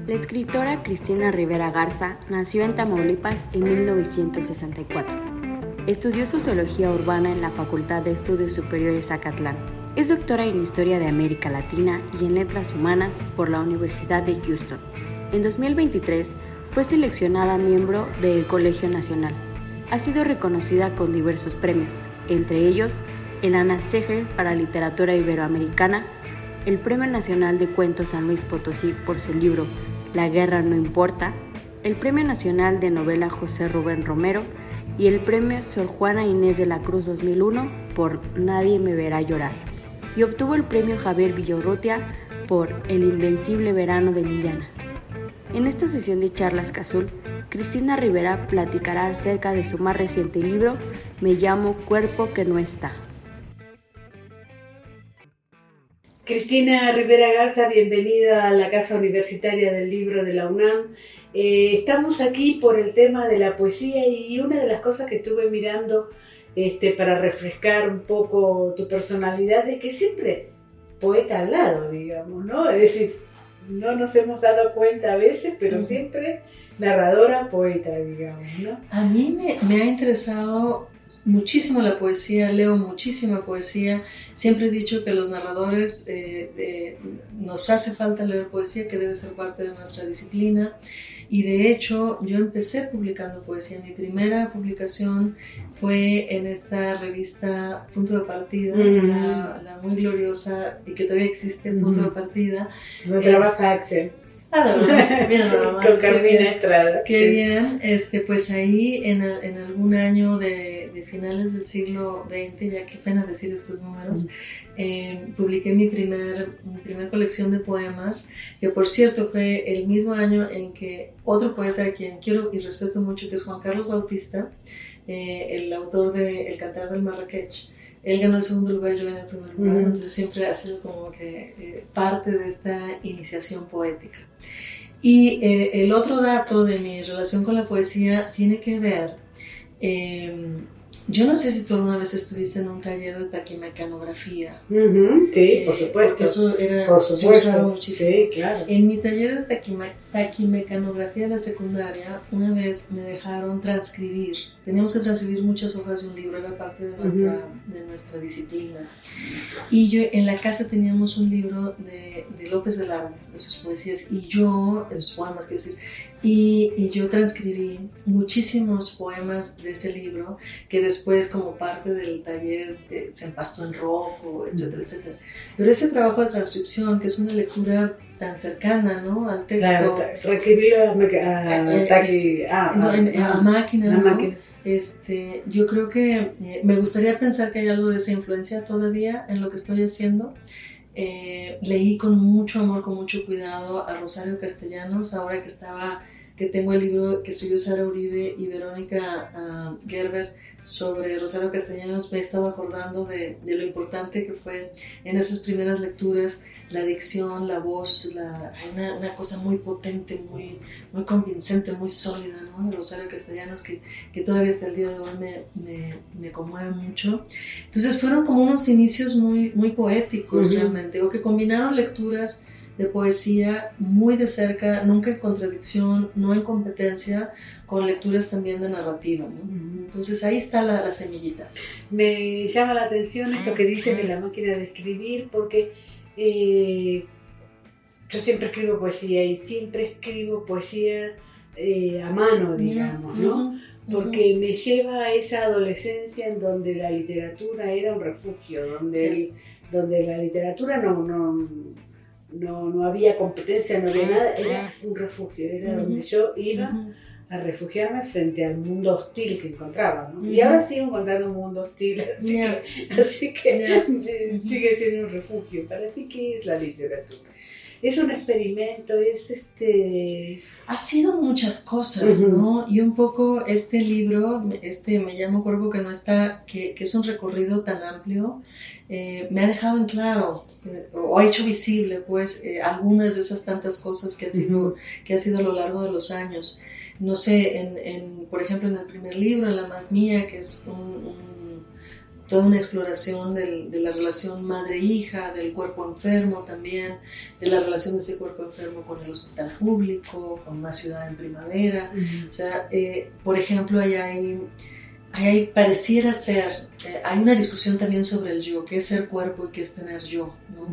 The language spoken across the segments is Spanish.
La escritora Cristina Rivera Garza nació en Tamaulipas en 1964. Estudió Sociología Urbana en la Facultad de Estudios Superiores Acatlán. Es doctora en Historia de América Latina y en Letras Humanas por la Universidad de Houston. En 2023 fue seleccionada miembro del Colegio Nacional. Ha sido reconocida con diversos premios, entre ellos el Ana Seger para Literatura Iberoamericana, el Premio Nacional de Cuentos San Luis Potosí por su libro La Guerra No Importa, el Premio Nacional de Novela José Rubén Romero y el Premio Sor Juana Inés de la Cruz 2001 por Nadie me verá llorar, y obtuvo el Premio Javier Villaurrutia por El Invencible Verano de Liliana. En esta sesión de Charlas Cazul, Cristina Rivera platicará acerca de su más reciente libro, Me llamo Cuerpo que no está. Cristina Rivera Garza, bienvenida a la Casa Universitaria del Libro de la UNAM. Estamos aquí por el tema de la poesía y una de las cosas que estuve mirando para refrescar un poco tu personalidad es que siempre poeta al lado, digamos, ¿no? Es decir, no nos hemos dado cuenta a veces, pero siempre narradora, poeta, digamos, ¿no? A mí me ha interesado muchísimo la poesía, leo muchísima poesía. Siempre he dicho que los narradores nos hace falta leer poesía, que debe ser parte de nuestra disciplina. Y de hecho, yo empecé publicando poesía. Mi primera publicación fue en esta revista Punto de Partida, la muy gloriosa y que todavía existe, Punto de Partida. ¿Dónde trabaja Axel? Mira nada más. Con Carmina Estrada. Qué bien. Pues ahí en algún año de finales del siglo XX, ya qué pena decir estos números, publiqué mi primer colección de poemas, que por cierto fue el mismo año en que otro poeta a quien quiero y respeto mucho, que es Juan Carlos Bautista, el autor de El Cantar del Marrakech. Él ganó el segundo lugar y yo gané el primer lugar, entonces siempre ha sido como que parte de esta iniciación poética. Y el otro dato de mi relación con la poesía tiene que ver, yo no sé si tú alguna vez estuviste en un taller de taquimecanografía. Sí, por supuesto. Porque eso era, por supuesto. Se usaba muchísimo. Sí, claro. En mi taller de taquimecanografía de la secundaria, una vez me dejaron transcribir. Teníamos que transcribir muchas hojas de un libro, era parte de nuestra disciplina. Y yo en la casa teníamos un libro de López Velarde, de sus poesías, de sus poemas, quiero decir. Y yo transcribí muchísimos poemas de ese libro que después, como parte del taller, se empastó en rojo, etcétera, etcétera. Pero ese trabajo de transcripción, que es una lectura tan cercana, ¿no?, al texto, transcribirlo a máquina, ¿no? máquina. Yo creo que me gustaría pensar que hay algo de esa influencia todavía en lo que estoy haciendo. Leí con mucho amor, con mucho cuidado a Rosario Castellanos, ahora que tengo el libro que escribió Sara Uribe y Verónica Gerber sobre Rosario Castellanos, me he estado acordando de lo importante que fue en esas primeras lecturas la dicción, la voz, una cosa muy potente, muy, muy convincente, muy sólida, ¿no?, de Rosario Castellanos, que todavía hasta el día de hoy me conmueve mucho. Entonces fueron como unos inicios muy, muy poéticos realmente, o que combinaron lecturas de poesía muy de cerca, nunca en contradicción, no en competencia, con lecturas también de narrativa, ¿no? Entonces ahí está la semillita. Me llama la atención esto que dices de la máquina de escribir, porque yo siempre escribo poesía y siempre escribo poesía a mano, digamos, ¿no? Porque me lleva a esa adolescencia en donde la literatura era un refugio, donde la literatura no había competencia, no había nada, era un refugio, era donde yo iba a refugiarme frente al mundo hostil que encontraba, ¿no? Y ahora sigo encontrando un mundo hostil, así que sigue siendo un refugio. ¿Para ti qué es la literatura? ¿Es un experimento? Ha sido muchas cosas, ¿no? Y un poco este libro, Me llamo Cuerpo que no está, que es un recorrido tan amplio, me ha dejado en claro, o ha hecho visible, pues, algunas de esas tantas cosas que ha sido a lo largo de los años. No sé, por ejemplo, en el primer libro, en La Más Mía, que es toda una exploración de la relación madre-hija, del cuerpo enfermo también, de la relación de ese cuerpo enfermo con el hospital público, con una ciudad en primavera. O sea, por ejemplo, ahí pareciera ser, hay una discusión también sobre el yo, qué es ser cuerpo y qué es tener yo, ¿no?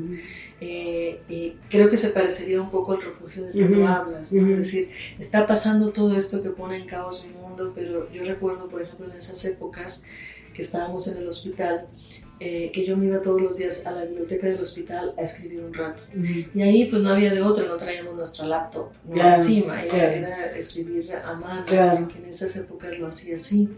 Creo que se parecería un poco al refugio del que tú hablas, ¿no? Es decir, está pasando todo esto que pone en caos mi mundo, pero yo recuerdo, por ejemplo, en esas épocas que estábamos en el hospital, que yo me iba todos los días a la biblioteca del hospital a escribir un rato. Y ahí pues no había de otra, no traíamos nuestra laptop, ¿no? Encima, era escribir a mano, que en esas épocas lo hacía así.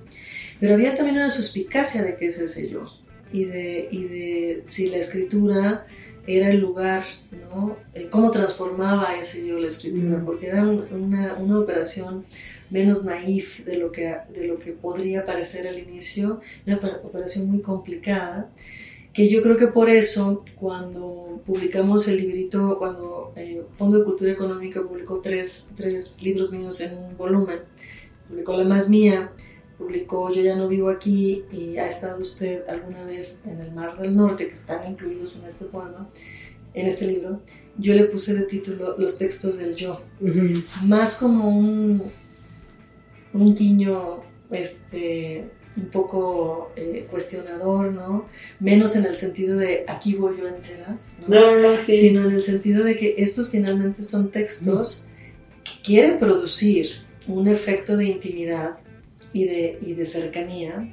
Pero había también una suspicacia de qué es ese yo, y de si la escritura era el lugar, ¿no? Cómo transformaba ese yo la escritura, porque era una operación menos naif de lo que podría parecer al inicio, una operación muy complicada, que yo creo que por eso cuando publicamos el librito, cuando Fondo de Cultura Económica publicó tres libros míos en un volumen, publicó La Más Mía, publicó Yo Ya No Vivo Aquí y Ha Estado Usted Alguna Vez en el Mar del Norte, que están incluidos en este poema, en este libro, yo le puse de título Los Textos del Yo, más como un guiño un poco cuestionador, ¿no? Menos en el sentido de aquí voy yo entera, ¿no? Sí. Sino en el sentido de que estos finalmente son textos que quieren producir un efecto de intimidad y de cercanía,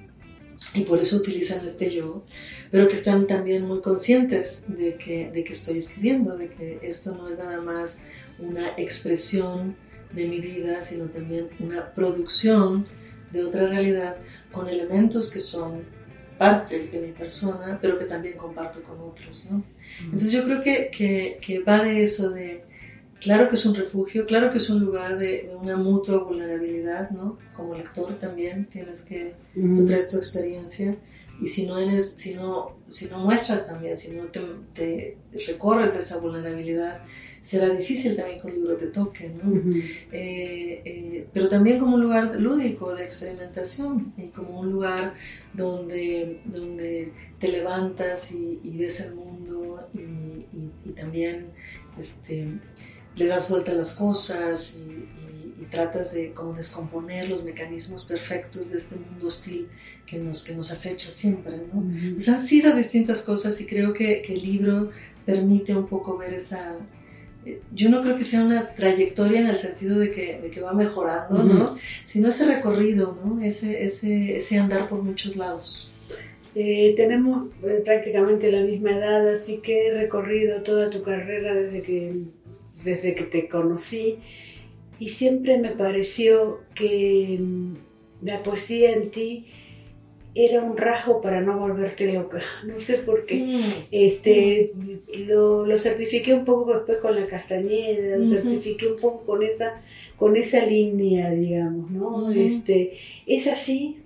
y por eso utilizan este yo, pero que están también muy conscientes de que estoy escribiendo, de que esto no es nada más una expresión de mi vida, sino también una producción de otra realidad con elementos que son parte de mi persona, pero que también comparto con otros, ¿no? Entonces yo creo que va de eso, de claro que es un refugio, claro que es un lugar de una mutua vulnerabilidad, ¿no? Como lector también tienes que, tú traes tu experiencia, y si no muestras también, si no te recorres esa vulnerabilidad, será difícil también que un libro te toque, ¿no? Pero también como un lugar lúdico de experimentación, y como un lugar donde te levantas y ves el mundo y también le das vuelta a las cosas y tratas de como descomponer los mecanismos perfectos de este mundo hostil que nos acecha siempre, ¿no? Entonces han sido distintas cosas, y creo que el libro permite un poco ver esa... Yo no creo que sea una trayectoria en el sentido de que va mejorando, ¿no? Sino ese recorrido, ¿no? Ese andar por muchos lados. Tenemos prácticamente la misma edad, así que he recorrido toda tu carrera desde que te conocí, y siempre me pareció que la poesía en ti era un rasgo para no volverte loca, no sé por qué. Lo certifiqué un poco después con La Castañeda, lo certifiqué un poco con esa línea, digamos, ¿no? ¿Es así?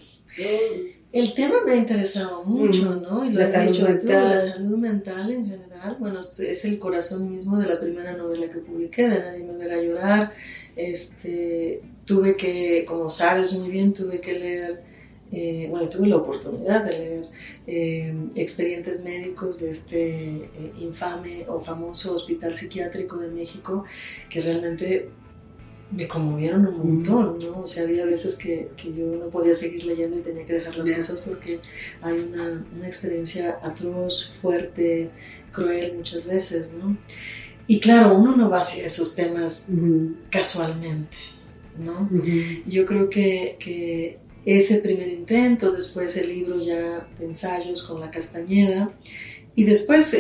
El tema me ha interesado mucho, ¿no? Y lo has dicho tú, la salud mental en general. Bueno, es el corazón mismo de la primera novela que publiqué, de Nadie me verá llorar. Tuve que, como sabes muy bien, tuve que leer, tuve la oportunidad de leer expedientes médicos de este infame o famoso Hospital Psiquiátrico de México, que realmente me conmovieron un montón, ¿no? O sea, había veces que yo no podía seguir leyendo y tenía que dejar las cosas porque hay una experiencia atroz, fuerte, cruel muchas veces, ¿no? Y claro, uno no va hacia esos temas casualmente, ¿no? Yo creo que ese primer intento, después el libro ya de ensayos con La Castañeda, y después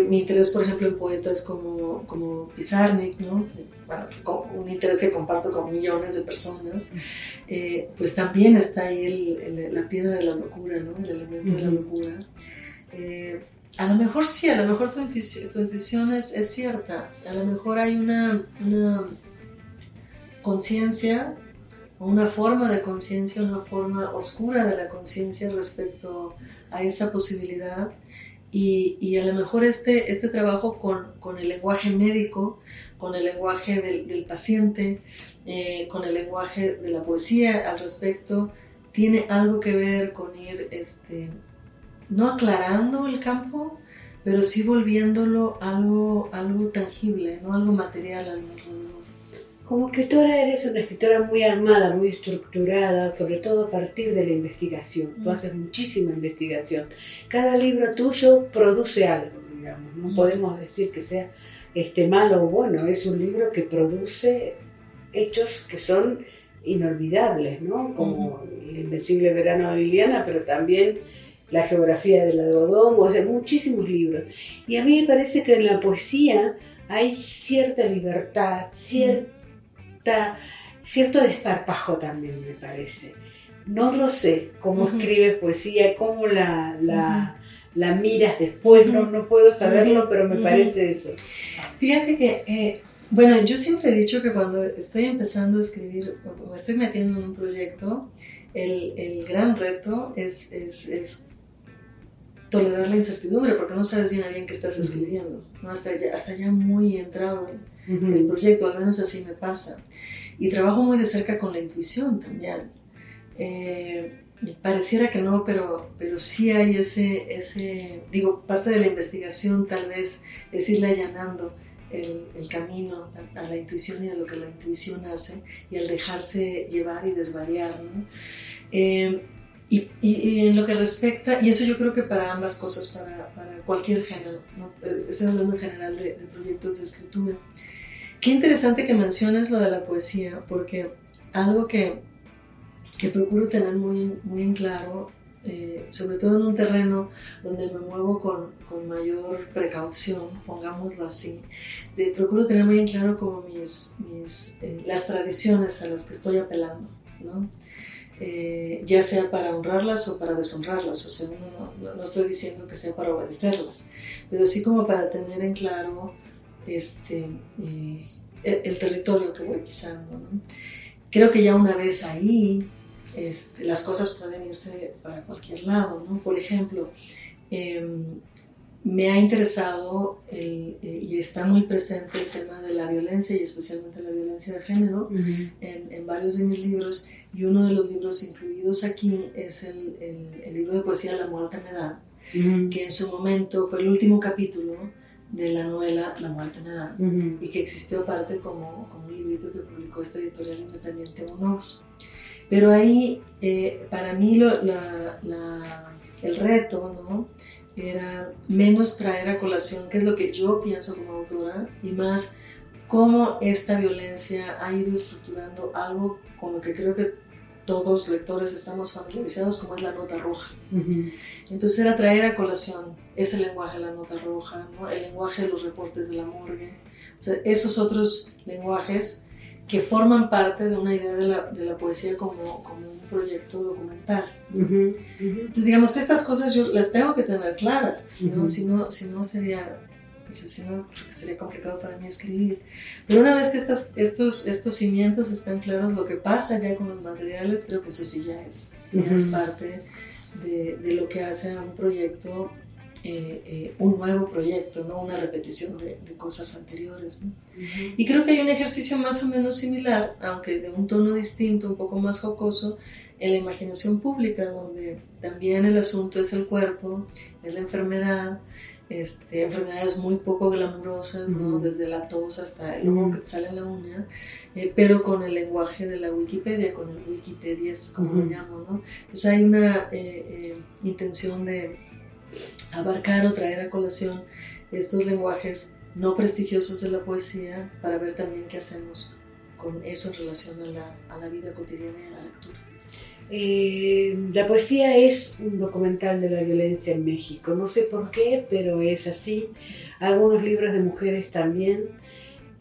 mi interés, por ejemplo, en poetas como Pizarnik, ¿no? Un interés que comparto con millones de personas, pues también está ahí la piedra de la locura, ¿no? El elemento de la locura. A lo mejor sí, a lo mejor tu intuición es cierta, a lo mejor hay una conciencia, o una forma de conciencia, una forma oscura de la conciencia respecto a esa posibilidad. Y a lo mejor este trabajo con el lenguaje médico, con el lenguaje del paciente, con el lenguaje de la poesía al respecto, tiene algo que ver con ir no aclarando el campo, pero sí volviéndolo algo tangible, ¿no? Algo material al alrededor. Como escritora eres una escritora muy armada, muy estructurada, sobre todo a partir de la investigación. Tú haces muchísima investigación. Cada libro tuyo produce algo, digamos. No podemos decir que sea malo o bueno. Es un libro que produce hechos que son inolvidables, ¿no? Como El Invencible Verano de Liliana, pero también La Geografía del Algodón, o sea, muchísimos libros. Y a mí me parece que en la poesía hay cierta libertad, cierto desparpajo también, me parece. No lo sé cómo escribes poesía, cómo la miras después, no puedo saberlo, pero me parece eso. Fíjate que, bueno, yo siempre he dicho que cuando estoy empezando a escribir, o me estoy metiendo en un proyecto, el gran reto es tolerar la incertidumbre, porque no sabes bien a bien qué estás escribiendo, ¿no? Hasta ya muy entrado en el proyecto, al menos así me pasa. Y trabajo muy de cerca con la intuición también. Pareciera que no, pero sí hay digo, parte de la investigación tal vez es irle allanando el camino a la intuición y a lo que la intuición hace, y al dejarse llevar y desvariar, ¿no? Y en lo que respecta, y eso yo creo que para ambas cosas, para cualquier género, ¿no? Estoy hablando en general de proyectos de escritura. Qué interesante que menciones lo de la poesía, porque algo que procuro tener muy, muy en claro, sobre todo en un terreno donde me muevo con mayor precaución, pongámoslo así, procuro tener muy en claro como las tradiciones a las que estoy apelando, ¿no? Ya sea para honrarlas o para deshonrarlas, o sea, no estoy diciendo que sea para obedecerlas, pero sí como para tener en claro el territorio que voy pisando, ¿no? Creo que ya una vez ahí, las cosas pueden irse para cualquier lado, ¿no? Por ejemplo, me ha interesado y está muy presente el tema de la violencia, y especialmente la violencia de género, en varios de mis libros, y uno de los libros incluidos aquí es el libro de poesía La muerte me da, que en su momento fue el último capítulo de la novela La muerte me da, y que existió aparte como un librito que publicó esta editorial independiente Unos. Pero ahí, para mí, el reto, ¿no?, era menos traer a colación qué es lo que yo pienso como autora, y más cómo esta violencia ha ido estructurando algo con lo que creo que todos lectores estamos familiarizados, como es la nota roja. Entonces era traer a colación ese lenguaje de la nota roja, ¿no?, el lenguaje de los reportes de la morgue, o sea, esos otros lenguajes que forman parte de una idea de la poesía como un proyecto documental. Entonces, digamos que estas cosas yo las tengo que tener claras, ¿no? Si no sería complicado para mí escribir. Pero una vez que estos cimientos están claros, lo que pasa ya con los materiales, creo que eso sí ya es parte de lo que hace a un proyecto un nuevo proyecto, no una repetición de cosas anteriores, ¿no? Y creo que hay un ejercicio más o menos similar, aunque de un tono distinto, un poco más jocoso, en la imaginación pública, donde también el asunto es el cuerpo, es la enfermedad, enfermedades muy poco glamurosas, ¿no?, desde la tos hasta el hongo que te sale en la uña, pero con el lenguaje de la Wikipedia, con el Wikipedias, como lo llamo, ¿no? Entonces hay una intención de abarcar o traer a colación estos lenguajes no prestigiosos de la poesía, para ver también qué hacemos con eso en relación a la vida cotidiana y a la lectura. La poesía es un documental de la violencia en México. No sé por qué, pero es así. Algunos libros de mujeres también.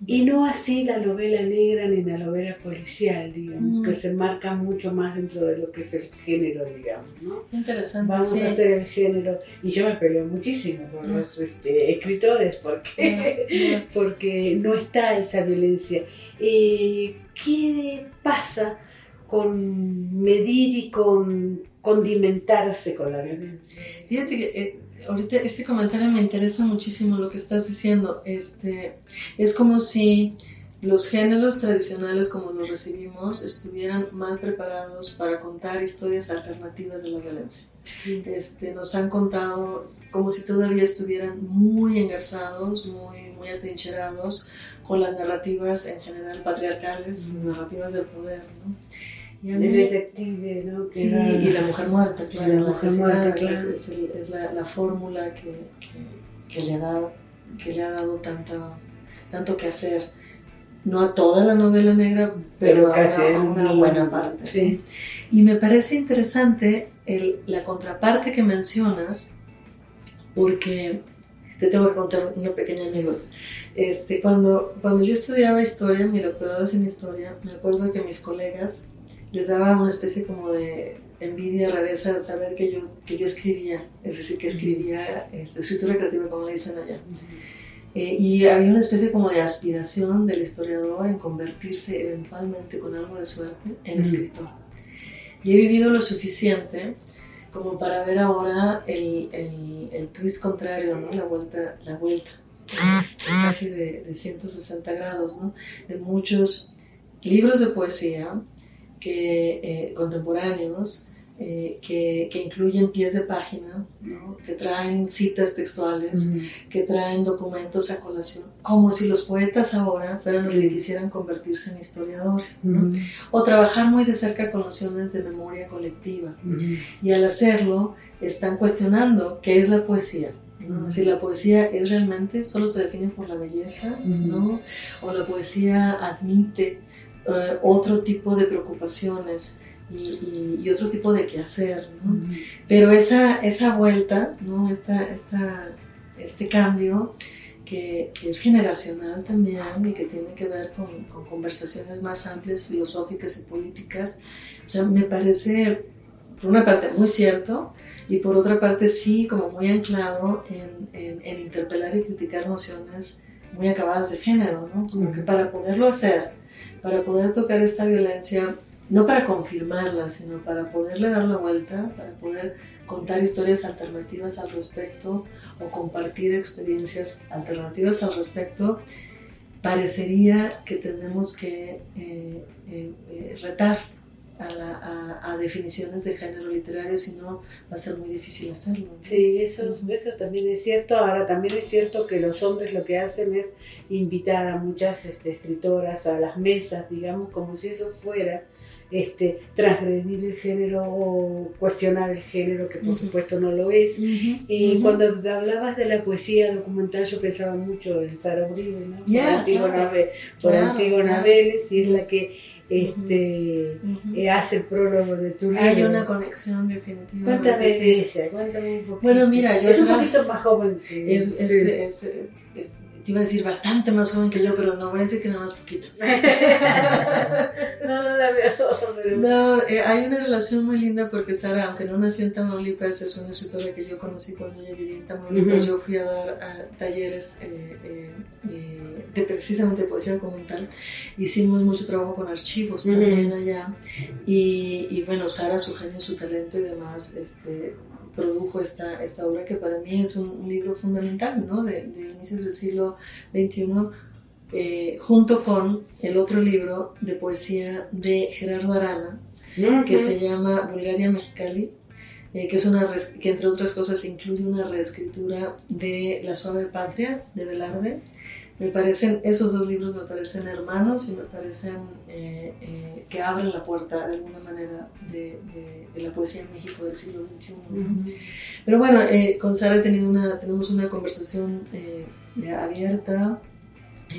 Y no así la novela negra ni la novela policial, digamos, que se marcan mucho más dentro de lo que es el género, digamos, ¿no? Interesante. Vamos a hacer el género. Y yo me peleo muchísimo con los escritores porque no está esa violencia. ¿Qué pasa con medir y con condimentarse con la violencia? Fíjate que ahorita este comentario me interesa muchísimo lo que estás diciendo. Es como si los géneros tradicionales como los recibimos estuvieran mal preparados para contar historias alternativas de la violencia. Nos han contado como si todavía estuvieran muy engarzados, muy atrincherados con las narrativas en general patriarcales, narrativas del poder, ¿no? Y el detective, ¿no? Sí, y la mujer muerta, claro. La mujer muerta, claro. Es la fórmula que le ha dado tanto que hacer. No a toda la novela negra, pero casi a una buena parte. Sí. Y me parece interesante la contraparte que mencionas, porque te tengo que contar una pequeña anécdota. Cuando yo estudiaba historia, mi doctorado es en historia, me acuerdo que mis colegas les daba una especie como de envidia, rareza, saber que yo escribía, es decir, que escribía escritura creativa, como le dicen allá. Y había una especie como de aspiración del historiador en convertirse eventualmente, con algo de suerte, en escritor. Y he vivido lo suficiente como para ver ahora el twist contrario, ¿no? La vuelta casi de 160 grados, ¿no? De muchos libros de poesía contemporáneos, que incluyen pies de página, ¿no? Que traen citas textuales, que traen documentos a colación, como si los poetas ahora fueran los que quisieran convertirse en historiadores, ¿no? O trabajar muy de cerca con nociones de memoria colectiva. Y al hacerlo están cuestionando qué es la poesía, ¿no? Si la poesía es realmente, solo se define por la belleza, ¿no? O la poesía admite otro tipo de preocupaciones y otro tipo de quehacer, ¿no? Pero esa vuelta, ¿no? Este cambio que es generacional también y que tiene que ver con conversaciones más amplias, filosóficas y políticas, o sea, me parece por una parte muy cierto y por otra parte sí como muy anclado en interpelar y criticar nociones muy acabadas de género, ¿no? Como que para poderlo hacer, para poder tocar esta violencia, no para confirmarla, sino para poderle dar la vuelta, para poder contar historias alternativas al respecto o compartir experiencias alternativas al respecto, parecería que tenemos que retar a definiciones de género literario, si no va a ser muy difícil hacerlo, ¿no? Sí, eso también es cierto. Ahora también es cierto que los hombres lo que hacen es invitar a muchas escritoras a las mesas, digamos, como si eso fuera transgredir el género o cuestionar el género, que por supuesto no lo es. Y cuando hablabas de la poesía documental, yo pensaba mucho en Sara Uribe, ¿no? Por Antígona Vélez, y es la que hace el prólogo de tu libro. Hay una conexión definitiva. Cuéntame de ella, cuéntame un poquito. Bueno, mira, yo es un poquito más joven que te iba a decir bastante más joven que yo, pero no voy a decir que nada más poquito. No la veo. Pero... No, hay una relación muy linda porque Sara, aunque no nació en Tamaulipas, es una escritora que yo conocí cuando ella vivía en Tamaulipas. Yo fui a dar talleres de precisamente poesía documental. Hicimos mucho trabajo con archivos también allá. Y bueno, Sara, su genio, su talento y demás, produjo esta obra que para mí es un libro fundamental, ¿no? de inicios del siglo XXI, junto con el otro libro de poesía de Gerardo Arana, que se llama Bulgaria Mexicali, que entre otras cosas incluye una reescritura de La Suave Patria de Velarde. Esos dos libros me parecen hermanos y me parecen que abren la puerta de alguna manera de la poesía en México del siglo XXI. Pero bueno, con Sara tenemos una conversación abierta,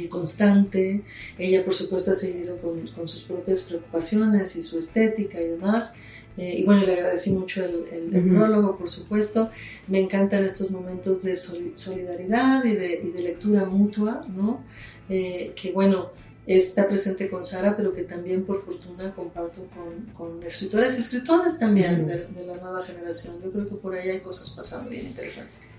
constante. Ella por supuesto ha seguido con sus propias preocupaciones y su estética y demás. Y bueno, le agradecí mucho el prólogo, por supuesto. Me encantan estos momentos de solidaridad y de lectura mutua, ¿no? Que bueno, está presente con Sara, pero que también por fortuna comparto con escritoras y escritores también de la nueva generación. Yo creo que por ahí hay cosas pasando bien interesantes.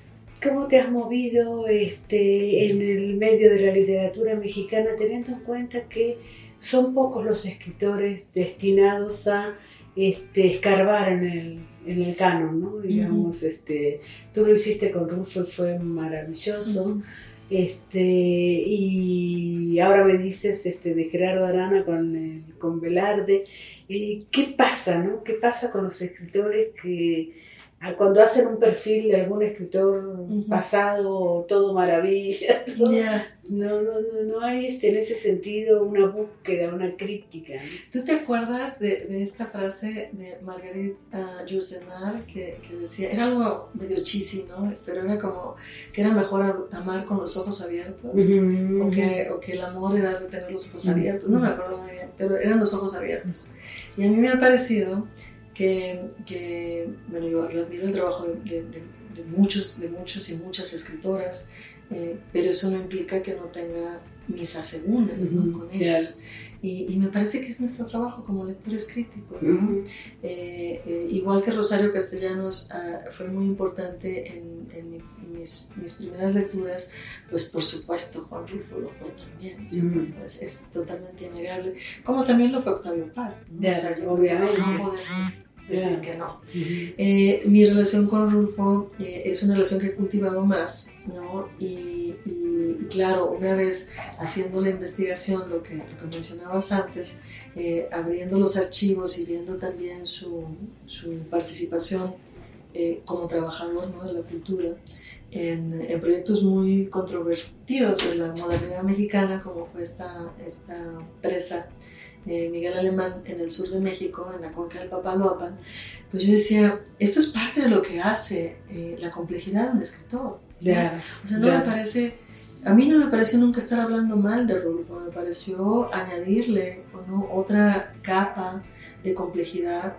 ¿Cómo te has movido en el medio de la literatura mexicana, teniendo en cuenta que son pocos los escritores destinados a escarbar en el canon, ¿no? Digamos, tú lo hiciste con Rufo y fue maravilloso. Y ahora me dices de Gerardo Arana con Velarde. ¿Qué pasa, no? ¿Qué pasa con los escritores que cuando hacen un perfil de algún escritor pasado, todo maravilla, todo, no hay en ese sentido una búsqueda, una crítica, ¿no? ¿Tú te acuerdas de esta frase de Marguerite Yourcenar que decía, era algo medio cheesy, ¿no? Pero era como que era mejor amar con los ojos abiertos, o que el amor era tener los ojos abiertos, no me acuerdo muy bien, pero eran los ojos abiertos. Y a mí me ha parecido que bueno, yo admiro el trabajo de muchos y muchas escritoras, pero eso no implica que no tenga mis asegúnes, ¿no? Con ellos. Y me parece que es nuestro trabajo como lectores críticos, ¿no? Igual que Rosario Castellanos fue muy importante en mis primeras lecturas, pues por supuesto Juan Rulfo lo fue también, pues, es totalmente innegable, como también lo fue Octavio Paz, ¿no? O sea, obviamente no podemos decir que no. Mi relación con Rulfo es una relación que he cultivado más, ¿no? Y claro, una vez haciendo la investigación, lo que mencionabas antes, abriendo los archivos y viendo también su participación como trabajador, ¿no? de la cultura en proyectos muy controvertidos en la modernidad mexicana, como fue esta presa Miguel Alemán en el sur de México, en la cuenca del Papaloapan, pues yo decía, esto es parte de lo que hace la complejidad de un escritor, ¿no? O sea, me parece, a mí no me pareció nunca estar hablando mal de Rulfo, me pareció añadirle, ¿no? otra capa de complejidad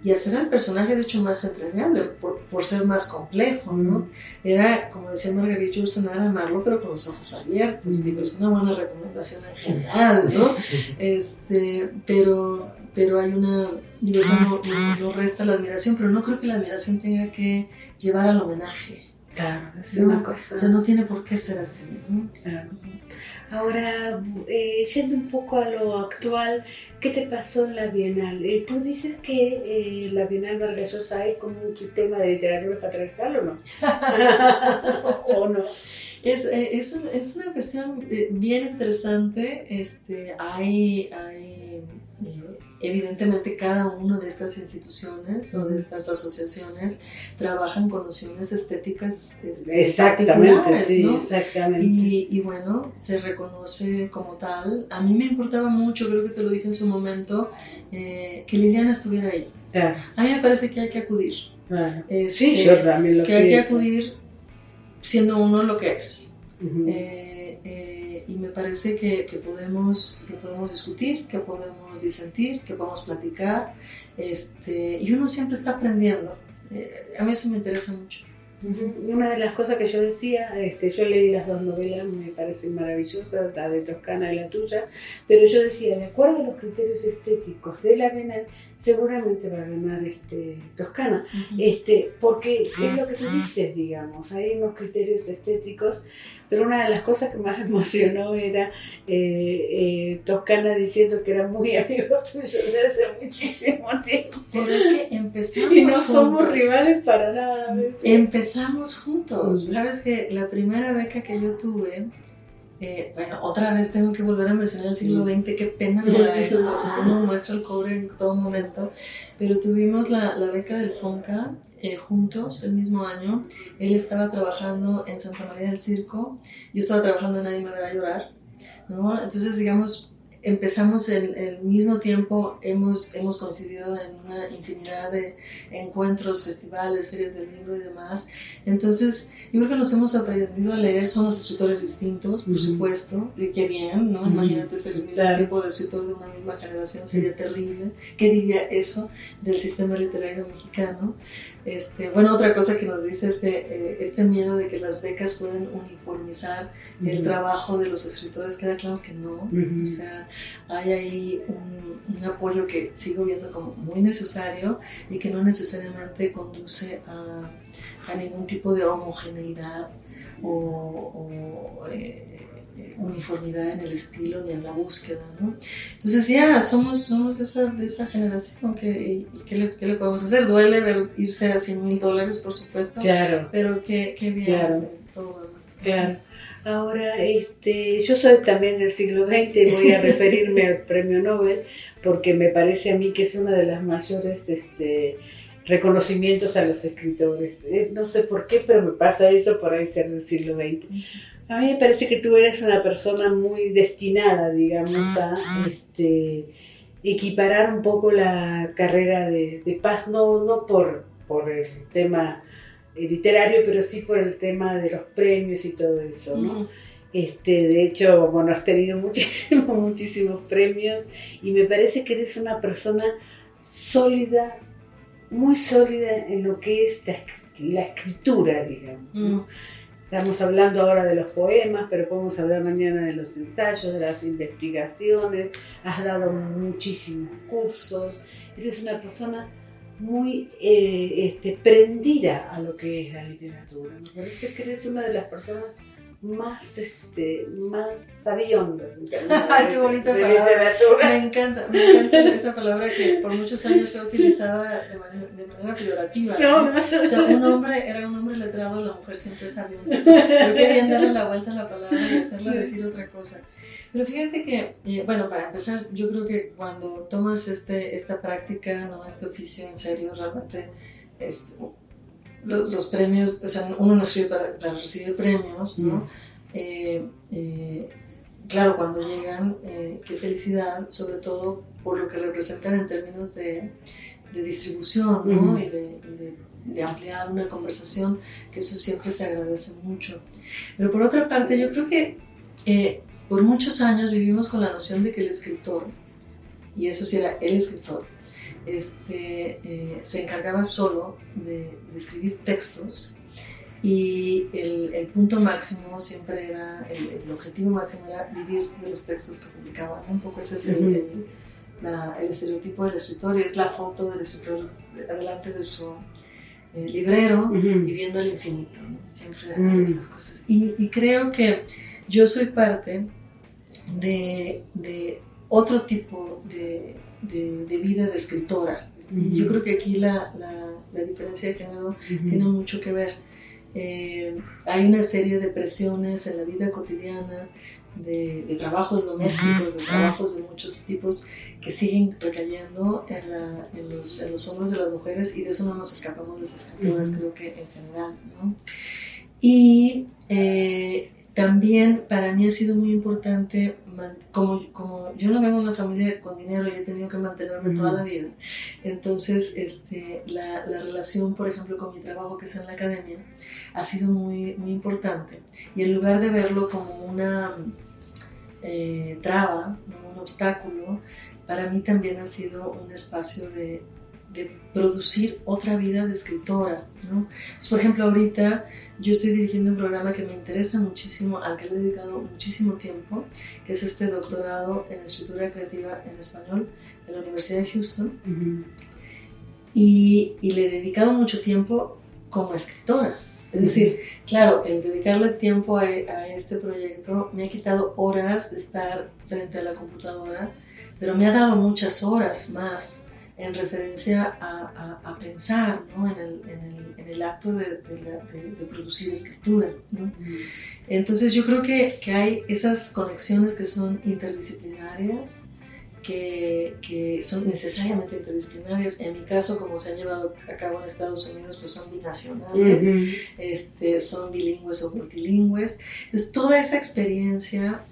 y hacer al personaje de hecho más entrañable por ser más complejo, ¿no? Era, como decía Marguerite Yourcenar, amarlo pero con los ojos abiertos. Digo, es una buena recomendación en general, ¿no? Pero hay una, digo, eso no resta la admiración, pero no creo que la admiración tenga que llevar al homenaje. Claro, es ¿no? una cosa. O sea, no tiene por qué ser así, ¿no? Claro. Ahora, yendo un poco a lo actual, ¿qué te pasó en la Bienal? Tú dices que la Bienal Vargas Llosa es como un sistema de literatura patriarcal, ¿o no? ¿O no? Es una cuestión bien interesante. Hay evidentemente cada una de estas instituciones o de estas asociaciones trabajan con nociones estéticas exactamente, sí, ¿no? exactamente. Y bueno, se reconoce como tal. A mí me importaba mucho, creo que te lo dije en su momento, que Liliana estuviera ahí. Claro. A mí me parece que hay que acudir. Claro. Sí, yo también lo que hay que acudir siendo uno lo que es. Y me parece que podemos discutir, que podemos disentir, que podemos platicar, y uno siempre está aprendiendo. A mí eso me interesa mucho. Una de las cosas que yo decía, yo leí las dos novelas, me parecen maravillosas, la de Toscana y la tuya, pero yo decía, de acuerdo a los criterios estéticos de la Bienal, seguramente va a ganar Toscana, porque es lo que tú dices, digamos, hay unos criterios estéticos, pero una de las cosas que más me emocionó era Toscana diciendo que era muy amigo tuyo desde hace muchísimo tiempo. Pero es que empezamos y no somos rivales para nada. Empezamos juntos. Sabes que la primera beca que yo tuve, bueno, otra vez tengo que volver a mencionar el siglo XX, qué pena me da esto, o sea, uno muestra el cobre en todo momento, pero tuvimos la beca del FONCA juntos el mismo año. Él estaba trabajando en Santa María del Circo, yo estaba trabajando en Nadie me verá llorar, ¿no? Entonces, digamos, empezamos el mismo tiempo, hemos coincidido en una infinidad de encuentros, festivales, ferias del libro y demás. Entonces, yo creo que nos hemos aprendido a leer, somos escritores distintos, por supuesto, y qué bien, ¿no? Imagínate ser el mismo tipo de escritor de una misma generación, sería terrible. ¿Qué diría eso del sistema literario mexicano? Bueno, otra cosa que nos dice es que este miedo de que las becas pueden uniformizar el trabajo de los escritores, queda claro que no. O sea, hay ahí un apoyo que sigo viendo como muy necesario y que no necesariamente conduce a ningún tipo de homogeneidad o uniformidad en el estilo ni en la búsqueda, ¿no? Entonces ya somos de esa generación que ¿qué le podemos hacer? Duele ver irse a $100,000, por supuesto, claro, pero qué bien, claro. todo lo demás. Claro. Ahora, yo soy también del siglo XX y voy a referirme al Premio Nobel porque me parece a mí que es una de las mayores reconocimientos a los escritores. No sé por qué, pero me pasa eso por ahí ser del siglo XX. A mí me parece que tú eres una persona muy destinada, digamos, a equiparar un poco la carrera de Paz, no por el tema literario, pero sí por el tema de los premios y todo eso, ¿no? De hecho, bueno, has tenido muchísimos premios y me parece que eres una persona sólida, muy sólida en lo que es la escritura, digamos, ¿no? Estamos hablando ahora de los poemas, pero podemos hablar mañana de los ensayos, de las investigaciones. Has dado muchísimos cursos. Eres una persona muy prendida a lo que es la literatura. Me parece que eres una de las personas más sabiondas en términos qué bonita de palabra. Literatura. Me encanta esa palabra que por muchos años fue utilizada de manera peyorativa, ¿no? O sea, era un hombre letrado, la mujer siempre sabionda. Pero qué bien darle la vuelta a la palabra y hacerla decir otra cosa. Pero fíjate que, bueno, para empezar, yo creo que cuando tomas esta práctica, ¿no? Este oficio en serio, realmente los premios, o sea, uno no escribe para recibir premios, ¿no? Claro, cuando llegan, qué felicidad, sobre todo por lo que representan en términos de distribución, ¿no? Y de ampliar una conversación, que eso siempre se agradece mucho. Pero por otra parte, yo creo que por muchos años vivimos con la noción de que el escritor, y eso sí era el escritor, se encargaba solo de escribir textos y el punto máximo siempre era, el objetivo máximo era vivir de los textos que publicaban. Un poco ese es el estereotipo del escritor, y es la foto del escritor delante de su librero viviendo el infinito, ¿no? Siempre estas cosas. Y creo que yo soy parte de otro tipo de vida de escritora. Yo creo que aquí la diferencia de género tiene mucho que ver. Hay una serie de presiones en la vida cotidiana, de trabajos domésticos, de trabajos de muchos tipos que siguen recayendo en los hombros de las mujeres, y de eso no nos escapamos las escritoras, creo que en general, ¿no? Y también para mí ha sido muy importante, como yo no vengo de una familia con dinero y he tenido que mantenerme toda la vida, entonces la relación, por ejemplo, con mi trabajo, que es en la academia, ha sido muy, muy importante. Y en lugar de verlo como una traba, ¿no? Un obstáculo, para mí también ha sido un espacio de producir otra vida de escritora, ¿no? Entonces, por ejemplo, ahorita yo estoy dirigiendo un programa que me interesa muchísimo, al que le he dedicado muchísimo tiempo, que es este doctorado en escritura creativa en español de la Universidad de Houston, y le he dedicado mucho tiempo como escritora. Es decir, claro, el dedicarle tiempo a este proyecto me ha quitado horas de estar frente a la computadora, pero me ha dado muchas horas más en referencia a pensar, ¿no? en el acto de producir escritura, ¿no? Entonces yo creo que hay esas conexiones que son interdisciplinarias, que son necesariamente interdisciplinarias. En mi caso, como se han llevado a cabo en Estados Unidos, pues son binacionales, son bilingües o multilingües. Entonces toda esa experiencia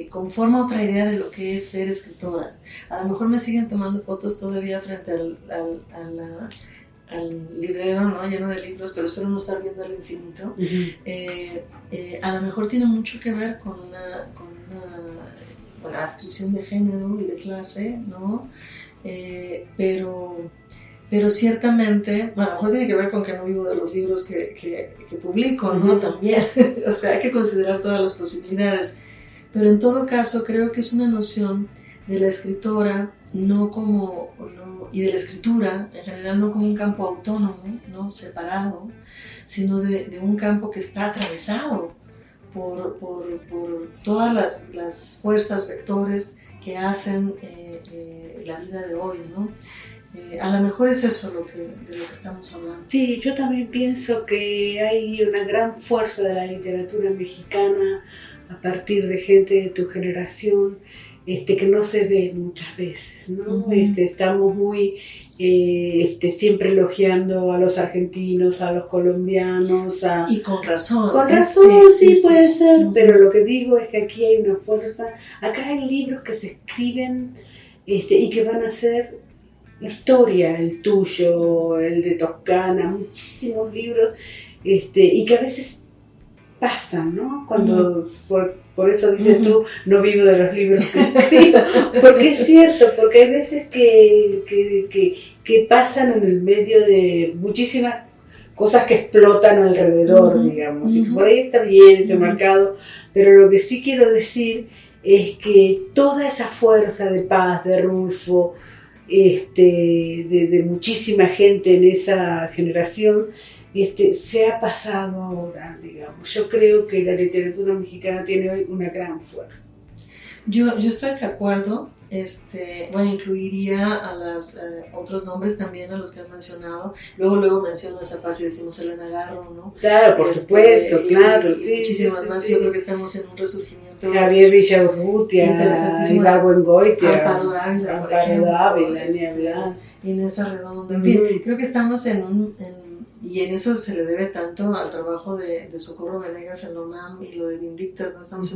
conforma otra idea de lo que es ser escritora. A lo mejor me siguen tomando fotos todavía frente al librero, ¿no? Lleno de libros, pero espero no estar viendo el infinito. A lo mejor tiene mucho que ver con una adscripción de género y de clase, ¿no? Pero ciertamente, bueno, a lo mejor tiene que ver con que no vivo de los libros que publico, ¿no? También, o sea, hay que considerar todas las posibilidades. Pero en todo caso, creo que es una noción de la escritora y de la escritura en general, no como un campo autónomo, ¿no? Separado, sino de un campo que está atravesado por todas las fuerzas, vectores que hacen la vida de hoy, ¿no? A lo mejor es eso de lo que estamos hablando. Sí, yo también pienso que hay una gran fuerza de la literatura mexicana a partir de gente de tu generación, que no se ve muchas veces, ¿no? Estamos muy siempre elogiando a los argentinos, a los colombianos, y con razón. Con razón, sí, puede ser, pero lo que digo es que aquí hay una fuerza. Acá hay libros que se escriben y que van a ser historia, el tuyo, el de Toscana, muchísimos libros, y que a veces pasan, ¿no? Cuando, por eso dices tú, no vivo de los libros que escribo, porque es cierto, porque hay veces que pasan en el medio de muchísimas cosas que explotan alrededor, digamos, y por ahí está bien ese mercado, pero lo que sí quiero decir es que toda esa fuerza de Paz, de Rulfo, de muchísima gente en esa generación, se ha pasado ahora, digamos. Yo creo que la literatura mexicana tiene hoy una gran fuerza. Yo estoy de acuerdo. Incluiría a los otros nombres también, a los que has mencionado. Luego mencionas a Paz y decimos Elena Garro, ¿no? Claro, por supuesto, claro. Y muchísimas más. Sí. Yo creo que estamos en un resurgimiento. Javier Villaurrutia, Ibargüengoitia, Amparo Dávila, ni hablar. Inés Arredondo, en fin, creo que estamos y en eso se le debe tanto al trabajo de Socorro Venegas en la UNAM y lo de Vindictas, ¿no? Estamos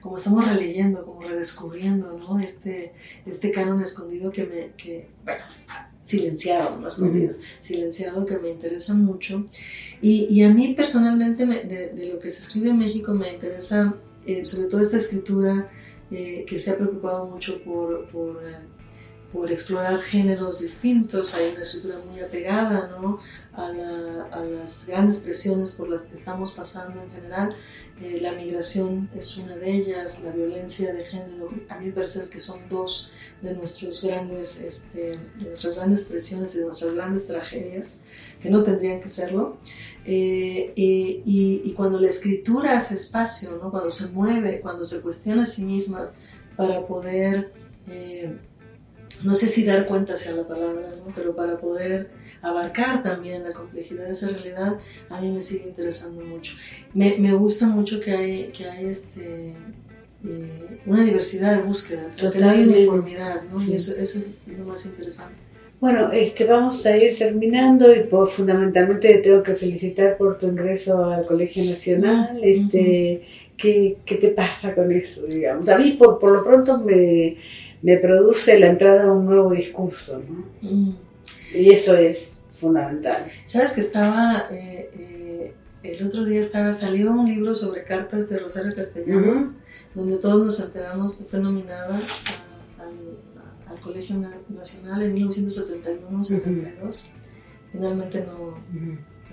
como estamos releyendo, como redescubriendo, ¿no? Este canon escondido silenciado, no escondido, silenciado, que me interesa mucho. Y a mí personalmente, de lo que se escribe en México, me interesa sobre todo esta escritura que se ha preocupado mucho por explorar géneros distintos. Hay una escritura muy apegada, ¿no? a las grandes presiones por las que estamos pasando en general. La migración es una de ellas, la violencia de género. A mí me parece que son dos de nuestras grandes presiones y de nuestras grandes tragedias, que no tendrían que serlo. Y cuando la escritura hace espacio, ¿no? Cuando se mueve, cuando se cuestiona a sí misma para poder... no sé si dar cuenta sea la palabra, ¿no? Pero para poder abarcar también la complejidad de esa realidad, a mí me sigue interesando mucho. Me gusta mucho que hay una diversidad de búsquedas, que no hay uniformidad, ¿no? Y eso es lo más interesante. Bueno, vamos a ir terminando y fundamentalmente te tengo que felicitar por tu ingreso al Colegio Nacional. ¿Qué te pasa con eso, digamos? A mí por lo pronto me produce la entrada a un nuevo discurso, ¿no? Y eso es fundamental. ¿Sabes que estaba, el otro día salió un libro sobre cartas de Rosario Castellanos, donde todos nos enteramos que fue nominada al Colegio Nacional en 1971-72. Finalmente no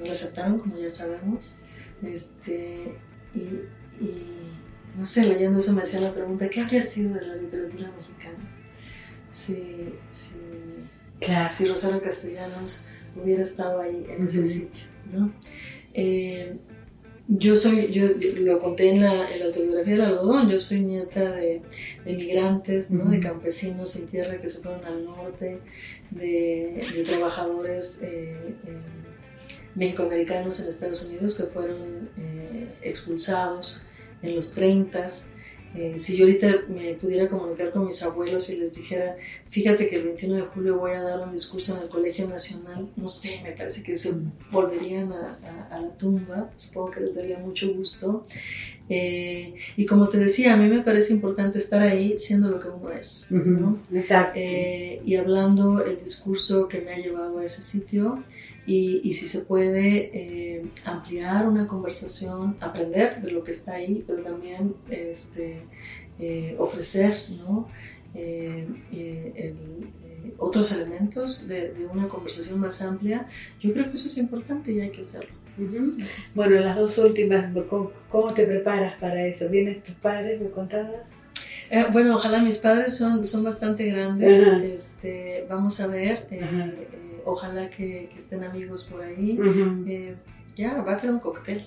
la aceptaron, como ya sabemos. Y no sé, leyendo eso me hacía la pregunta, ¿qué habría sido de la literatura mexicana si Rosario Castellanos hubiera estado ahí en ese sitio, ¿no? Yo lo conté en la autobiografía del algodón, yo soy nieta de migrantes, ¿no? De campesinos sin tierra que se fueron al norte, de trabajadores mexicoamericanos en Estados Unidos que fueron expulsados en los 30s. Si yo ahorita me pudiera comunicar con mis abuelos y les dijera, fíjate que el 21 de julio voy a dar un discurso en el Colegio Nacional, no sé, me parece que se volverían a la tumba, supongo que les daría mucho gusto. Y como te decía, a mí me parece importante estar ahí siendo lo que uno es, ¿no? Exacto. Y hablando el discurso que me ha llevado a ese sitio. Y si se puede ampliar una conversación, aprender de lo que está ahí, pero también ofrecer, ¿no? Otros elementos de una conversación más amplia, yo creo que eso es importante y hay que hacerlo. Bueno, las dos últimas, ¿cómo te preparas para eso? ¿Vienen tus padres, me contabas? Bueno, ojalá, mis padres son bastante grandes. Vamos a ver. Ojalá que estén amigos por ahí. Ya, va a haber un cóctel.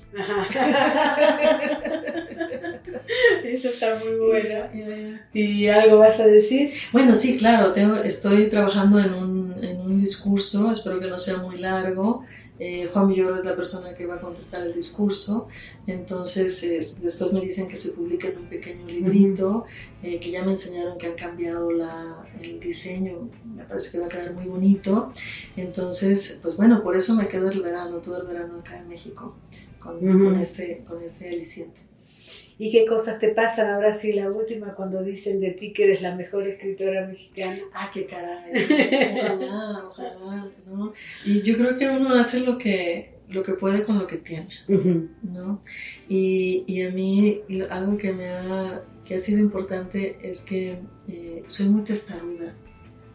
Eso está muy bueno. ¿Y algo vas a decir? Bueno, sí, claro. Estoy trabajando en en un discurso, espero que no sea muy largo. Juan Villoro es la persona que va a contestar el discurso, entonces después me dicen que se publica en un pequeño librito, que ya me enseñaron que han cambiado el diseño, me parece que va a quedar muy bonito. Entonces, pues bueno, por eso me quedo todo el verano acá en México con este aliciente. ¿Y qué cosas te pasan ahora sí, la última, cuando dicen de ti que eres la mejor escritora mexicana? Ah, qué caray, ojalá, ¿no? Y yo creo que uno hace lo que puede con lo que tiene, ¿no? Y a mí algo que ha sido importante es que soy muy testaruda,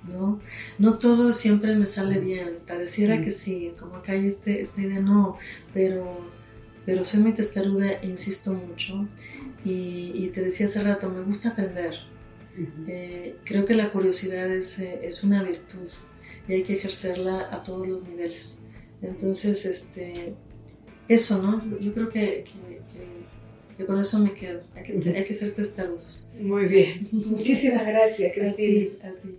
¿no? No todo siempre me sale bien, pareciera que sí, como que hay esta idea, no, pero soy muy testaruda, insisto mucho, y te decía hace rato, me gusta aprender. Creo que la curiosidad es una virtud y hay que ejercerla a todos los niveles. Entonces, eso, ¿no? Yo creo que con eso me quedo. Hay que ser testarudos. Muy bien. Muchísimas gracias, Cristina. A ti.